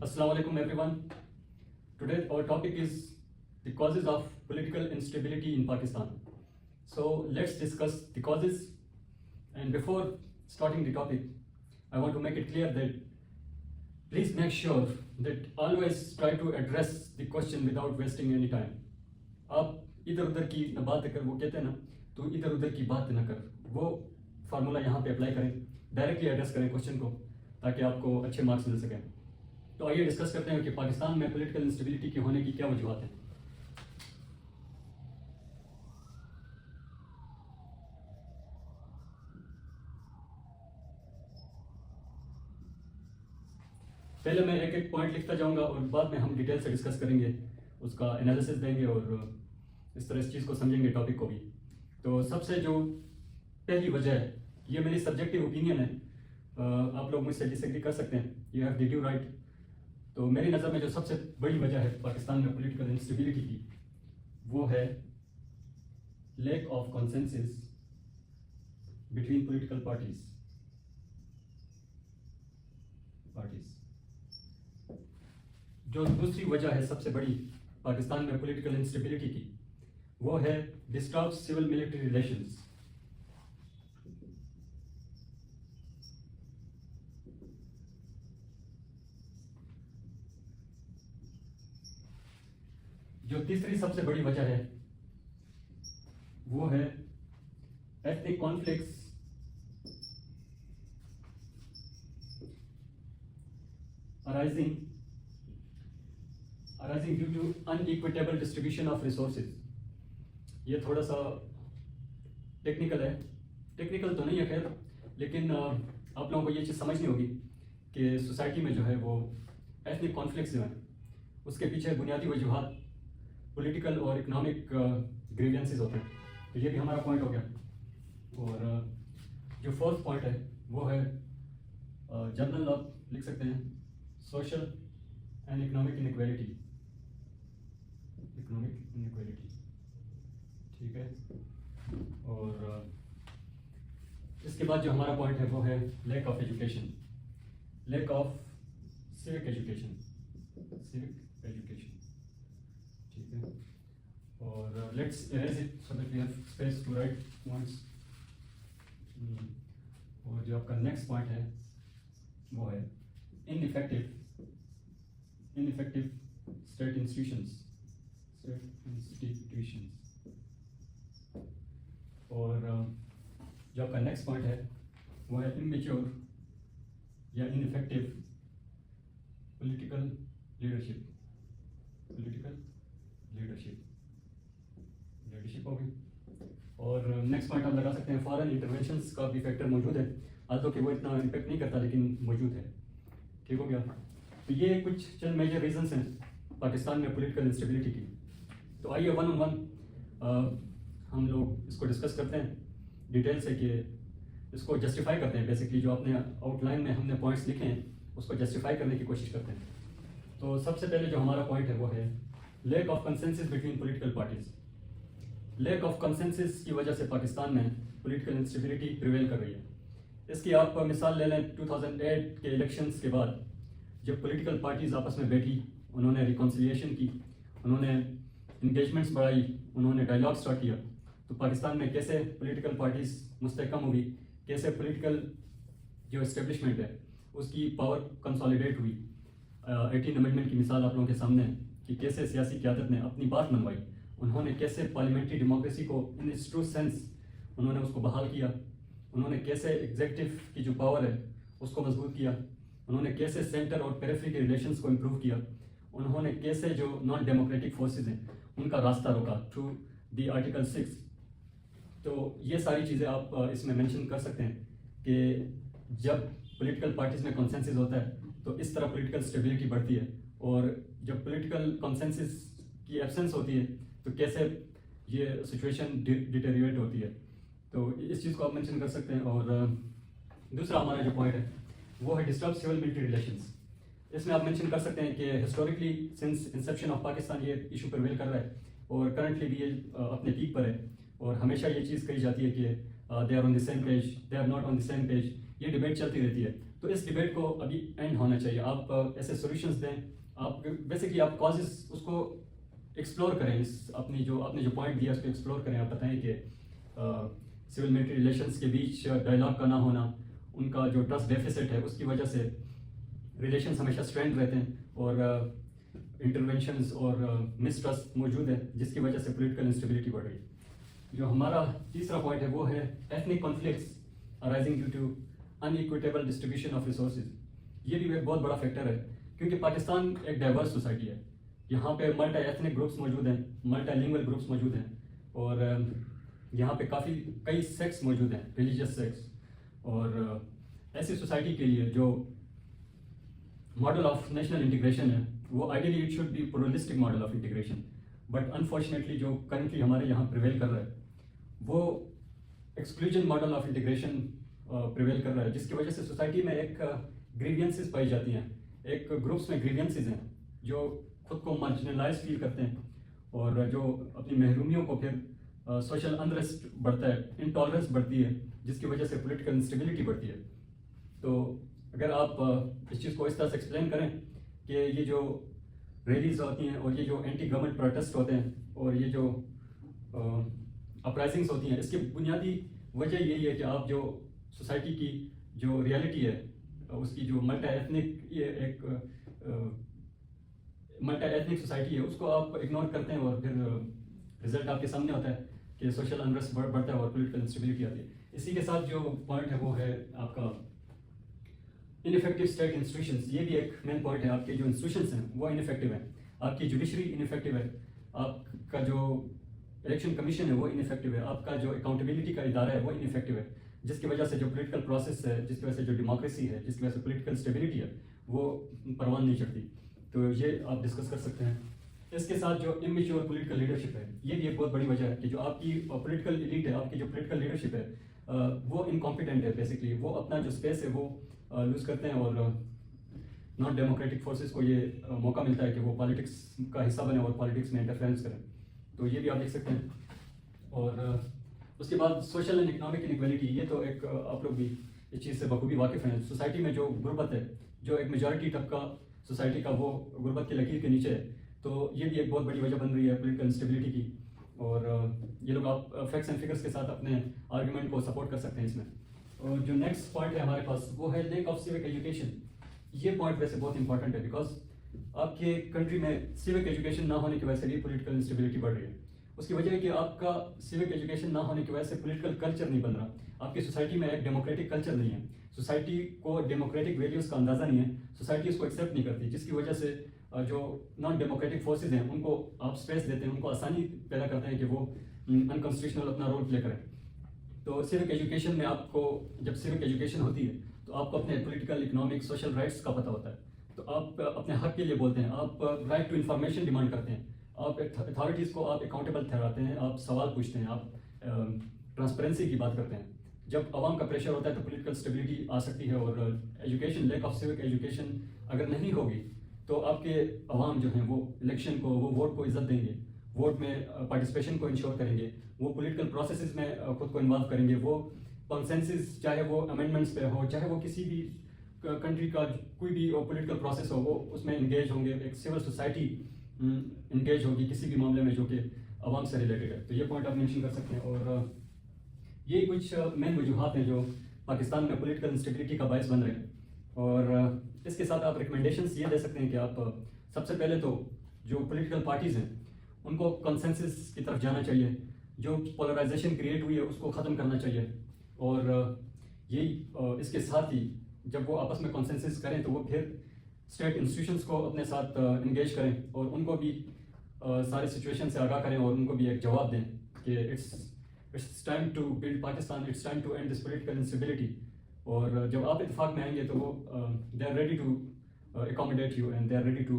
Assalamu alaikum everyone. Today our topic is the causes of political instability in Pakistan. So let's discuss the causes, and before starting the topic I want to make it clear that please make sure that always try to address the question without wasting any time. आप इधर उधर की न बात कर, वो कहते हैं ना, तो इधर उधर की बात ना कर, वो फार्मूला यहाँ पे अप्लाई करें, डायरेक्टली एड्रेस करें क्वेश्चन को ताकि आपको अच्छे मार्क्स मिल सकें। तो आइए डिस्कस करते हैं कि पाकिस्तान में पॉलिटिकल इंस्टेबिलिटी के होने की क्या वजूहत हैं। पहले मैं एक एक पॉइंट लिखता जाऊंगा और बाद में हम डिटेल से डिस्कस करेंगे, उसका एनालिसिस देंगे और इस तरह इस चीज़ को समझेंगे, टॉपिक को भी। तो सबसे जो पहली वजह है, ये मेरी सब्जेक्टिव ओपिनियन है, आप लोग मुझसे डिसएग्री कर सकते हैं, you have the due right. तो मेरी नज़र में जो सबसे बड़ी वजह है पाकिस्तान में पॉलिटिकल इंस्टेबिलिटी की, वो है lack of consensus between political parties. जो दूसरी वजह है सबसे बड़ी पाकिस्तान में पॉलिटिकल इंस्टेबिलिटी की, वो है डिस्टर्ब सिविल मिलिट्री रिलेशंस। जो तीसरी सबसे बड़ी वजह है वो है ethnic conflicts arising due to unequitable distribution of resources। ये थोड़ा सा टेक्निकल है, टेक्निकल तो नहीं है खैर, लेकिन आप लोगों को ये चीज़ समझनी होगी कि सोसाइटी में जो है वो एथनिक कॉन्फ्लिक्ट्स जो हैं उसके पीछे बुनियादी वजूहात पॉलिटिकल और इकोनॉमिक ग्रीवियंसेस होते हैं। तो ये भी हमारा पॉइंट हो गया। और जो फोर्थ पॉइंट है वो है जनरल, आप लिख सकते हैं, सोशल एंड इकोनॉमिक इनइक्वालिटी, ठीक है। और इसके बाद जो हमारा पॉइंट है वो है lack of education, lack of civic education, ठीक है। और let's erase it so that we have space to write points. और जो आपका नेक्स्ट पॉइंट है वो है इनइफेक्टिव स्टेट इंस्टीट्यूशंस। और जो आपका नेक्स्ट पॉइंट है वो है इमेच्योर या इनइफेक्टिव पॉलिटिकल लीडरशिप होगी। और नेक्स्ट पॉइंट आप लगा सकते हैं फॉरेन इंटरवेंशंस का भी फैक्टर मौजूद है, आजो कि वो इतना इम्पेक्ट नहीं करता लेकिन मौजूद है, ठीक हो गया। तो ये कुछ चंद मेजर रीजंस हैं पाकिस्तान में पॉलिटिकल इंस्टेबिलिटी की। तो आइए वन ऑन वन हम लोग इसको डिस्कस करते हैं डिटेल से, कि इसको जस्टिफाई करते हैं। बेसिकली जो अपने आउटलाइन में हमने पॉइंट्स लिखे हैं उसको जस्टिफाई करने की कोशिश करते हैं। तो सबसे पहले जो हमारा पॉइंट है वो है lack of consensus between political parties. Lack of consensus की वजह से पाकिस्तान में पॉलिटिकल इंस्टेबिलिटी प्रिवेल कर रही है। इसकी आप मिसाल ले लें 2008 के इलेक्शंस के बाद, जब पॉलिटिकल पार्टीज़ आपस में बैठी, उन्होंने रिकॉन्सिलिएशन की, उन्होंने इंगेजमेंट्स बढ़ाई, उन्होंने डायलॉग स्टार्ट किया, तो पाकिस्तान में कैसे पॉलिटिकल पार्टीज़ मुस्तहकम हुई, कैसे पॉलिटिकल जो इस्टेब्लिशमेंट है उसकी पावर कंसोलिडेट हुई। 18 अमेंडमेंट की मिसाल आप लोगों के सामने है कि कैसे सियासी क़यादत ने अपनी बात मनवाई, उन्होंने कैसे पार्लियामेंट्री डेमोक्रेसी को इन इट्स ट्रू सेंस उन्होंने उसको बहाल किया, उन्होंने कैसे एग्जीक्यूटिव की जो पावर है उसको मजबूत किया, उन्होंने कैसे सेंटर और पेरिफेरी के रिलेशंस को इम्प्रूव किया, उन्होंने कैसे जो नॉन डेमोक्रेटिक फोर्सेस हैं उनका रास्ता रोका थ्रू दी आर्टिकल 6। तो ये सारी चीज़ें आप इसमें मेंशन कर सकते हैं कि जब पॉलिटिकल पार्टीज़ में कंसेंसस होता है तो इस तरह पॉलिटिकल स्टेबिलिटी बढ़ती है, और जब पॉलिटिकल कंसेंसस की एब्सेंस होती है तो कैसे ये सिचुएशन डिटेरियोरेट होती है। तो इस चीज़ को आप मेंशन कर सकते हैं। और दूसरा हमारा जो पॉइंट है वो है डिस्टर्ब सिविल मिलिट्री रिलेशंस। इसमें आप मेंशन कर सकते हैं कि historically since Inception of Pakistan ये इशू प्रिवेल कर रहा है, और करंटली भी ये अपने पीक पर है, और हमेशा ये चीज़ कही जाती है कि they are on the same page, they are not on the same page, ये डिबेट चलती रहती है। तो इस डिबेट को अभी एंड होना चाहिए। आप ऐसे सॉल्यूशंस दें, आप बेसिकली आप कॉजेस उसको एक्सप्लोर करें, इस अपनी जो आपने जो पॉइंट दिया उसको एक्सप्लोर करें। आप बताएं कि सिविल मिलिट्री रिलेशंस के बीच डायलॉग का ना होना, उनका जो ट्रस्ट डेफिसिट है उसकी वजह से रिलेशंस हमेशा स्ट्रेंथ रहते हैं और इंटरवेंशंस और मिसट्रस्ट मौजूद है, जिसकी वजह से पॉलिटिकल इंस्टेबिलिटी बढ़ रही है। जो हमारा तीसरा पॉइंट है वो है ethnic conflicts arising due to inequitable distribution of resources. ये भी एक बहुत बड़ा फैक्टर है, क्योंकि पाकिस्तान एक डाइवर्स सोसाइटी है। यहाँ पे मल्टी एथनिक ग्रुप्स मौजूद हैं, मल्टीलिंगुअल ग्रुप्स मौजूद हैं, और यहाँ पे कई सेक्ट्स मौजूद हैं, रिलीजियस सेक्ट्स। और ऐसी सोसाइटी के लिए जो मॉडल ऑफ नेशनल इंटीग्रेशन है वो ideally it should be pluralistic model of integration, but unfortunately जो करंटली हमारे यहाँ प्रिवेल कर रहा है वो exclusion model of integration prevail कर रहा है, जिसकी वजह से सोसाइटी में एक ग्रीवियंसेस पाई जाती हैं, एक ग्रुप्स में ग्रीवियंसेस हैं जो खुद को मार्जिनलाइज फील करते हैं और जो अपनी महरूमियों को फिर सोशल अनरेस्ट बढ़ता है, इंटॉलरेंस बढ़ती है, जिसकी वजह से पॉलिटिकल इंस्टेबिलिटी बढ़ती है। तो अगर आप इस चीज़ को इस तरह से एक्सप्लेन करें कि ये जो रैलीज होती हैं और ये जो एंटी गवर्नमेंट प्रोटेस्ट होते हैं और ये जो अपराइजिंग्स होती हैं, इसकी बुनियादी वजह यही है कि आप जो सोसाइटी की जो रियलिटी है उसकी जो मल्टी एथनिक सोसाइटी है उसको आप इग्नोर करते हैं और फिर रिजल्ट आपके सामने होता है कि सोशल अनरेस्ट बढ़ता है और पॉलिटिकल इंस्टेबिलिटी आती है। इसी के साथ जो पॉइंट है वो है आपका इनफेक्टिव स्टेट इंस्टीट्यूशंस। ये भी एक मेन पॉइंट है, आपके जो इंस्टीट्यूशंस हैं वो इनफेक्टिव है, आपकी जुडिशरी इनफेक्टिव है, आपका जो इलेक्शन कमीशन है वो इनफेक्टिव है, आपका जो अकाउंटेबिलिटी का इदारा है वो इनफेक्टिव है, जिसकी वजह से जो पॉलिटिकल प्रोसेस है, जिसकी वजह से जो डेमोक्रेसी है, जिसकी वजह से पॉलिटिकल स्टेबिलिटी है वो परवान नहीं चढ़ती। तो ये आप डिस्कस कर सकते हैं। इसके साथ जो इमेच्योर पॉलिटिकल लीडरशिप है ये भी एक बहुत बड़ी वजह है कि जो आपकी पॉलिटिकल एलीट है, आपकी जो पॉलिटिकल लीडरशिप है वो इनकॉम्पिटेंट है। बेसिकली वो अपना जो स्पेस है वो लूज़ करते हैं और नॉन डेमोक्रेटिक फोर्सेस को ये मौका मिलता है कि वो पॉलिटिक्स का हिस्सा बने और पॉलिटिक्स में इंटरफेरेंस करें। तो ये भी आप देख सकते हैं। और उसके बाद सोशल एंड इकोनॉमिक इनइक्वालिटी, ये तो एक आप लोग भी इस चीज़ से बखूबी वाकिफ़ हैं। सोसाइटी में जो गुर्बत है, जो एक मेजॉरिटी तबका सोसाइटी का वो गुर्बत की लकीर के नीचे है, तो ये भी एक बहुत बड़ी वजह बन रही है पॉलिटिकल इंस्टेबिलिटी की। और ये लोग आप फैक्ट्स एंड फिगर्स के साथ अपने आर्गुमेंट को सपोर्ट कर सकते हैं इसमें। और जो नेक्स्ट पॉइंट है हमारे पास वो है लैक ऑफ सिविक एजुकेशन। ये पॉइंट वैसे बहुत इंपॉर्टेंट है, बिकॉज आपके कंट्री में सिविक एजुकेशन ना होने की वजह से भी पॉलिटिकल इंस्टेबिलिटी बढ़ रही है। उसकी वजह है कि आपका सिविक एजुकेशन ना होने की वजह से पॉलिटिकल कल्चर नहीं बन रहा, आपकी सोसाइटी में एक डेमोक्रेटिक कल्चर नहीं है, सोसाइटी को डेमोक्रेटिक वैल्यूज़ का अंदाज़ा नहीं है, सोसाइटी उसको एक्सेप्ट नहीं करती, जिसकी वजह से जो नॉन डेमोक्रेटिक फोर्सेज हैं उनको आप स्पेस देते हैं, उनको आसानी पैदा करते हैं कि वो अनकॉन्स्टिट्यूशनल अपना रोल प्ले करें। तो सिविक एजुकेशन में आपको, जब सिविक एजुकेशन होती है तो आपको अपने पॉलिटिकल, इकोनॉमिक, सोशल राइट्स का पता होता है, तो आप अपने हक के लिए बोलते हैं, आप राइट टू इन्फॉर्मेशन डिमांड करते हैं, आप अथॉरिटीज़ को आप अकाउंटेबल ठहराते हैं, आप सवाल पूछते हैं, आप ट्रांसपेरेंसी की बात करते हैं। जब आवाम का प्रेशर होता है तो पॉलिटिकल स्टेबिलिटी आ सकती है। और education, lack of civic education अगर नहीं होगी तो आपके अवाम जो हैं वो इलेक्शन को, वो वोट को इज्जत देंगे, वोट में पार्टिसिपेशन को इंश्योर करेंगे, वो पॉलिटिकल प्रोसेसेस में खुद को इन्वॉल्व करेंगे, वो कंसेंसस, चाहे वो अमेंडमेंट्स पे हो, चाहे वो किसी भी कंट्री का कोई भी पॉलिटिकल प्रोसेस हो, वो उसमें इंगेज होंगे। एक सिविल सोसाइटी इंगेज होगी किसी भी मामले में जो कि अवाम से रिलेटेड है। तो ये पॉइंट आप मेंशन कर सकते हैं। और ये कुछ मेन वजूहात हैं जो पाकिस्तान में पॉलिटिकल इंस्टेबिलिटी का बायस बन रहे हैं। और इसके साथ आप रिकमेंडेशंस ये दे सकते हैं कि आप सबसे पहले तो जो पॉलिटिकल पार्टीज़ हैं उनको कंसेंसस की तरफ जाना चाहिए, जो पोलराइजेशन क्रिएट हुई है उसको ख़त्म करना चाहिए। और यही इसके साथ ही जब वो आपस में कंसेंसस करें तो वो फिर स्टेट इंस्टीट्यूशंस को अपने साथ इंगेज करें और उनको भी सारे सिचुएशन से आगाह करें और उनको भी एक जवाब दें कि it's time to build Pakistan, it's time to end this political instability. और जब आप इत्तेफाक में आएंगे तो वो they are ready to accommodate you and they are ready to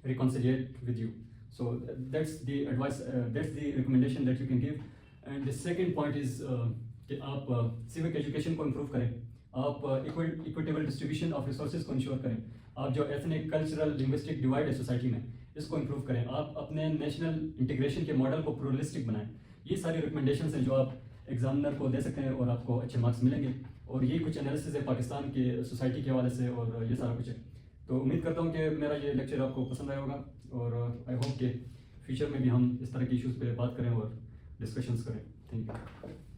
reconciliate with you. So that's the advice, that's the recommendation that you can give. And the second point is कि आप civic education को improve करें, आप equitable distribution of resources को ensure करें, आप जो ethnic, cultural, linguistic divide है society में इसको improve करें, आप अपने national integration के मॉडल को pluralistic बनाएं। ये सारी recommendations हैं जो आप एग्जामिनर को दे सकते हैं और आपको अच्छे मार्क्स मिलेंगे। और ये कुछ एनालिसिस है पाकिस्तान के सोसाइटी के हवाले से और ये सारा कुछ है। तो उम्मीद करता हूँ कि मेरा ये लेक्चर आपको पसंद आया होगा और आई होप कि फ्यूचर में भी हम इस तरह के इश्यूज़ पे बात करें और डिस्कशंस करें। Thank you.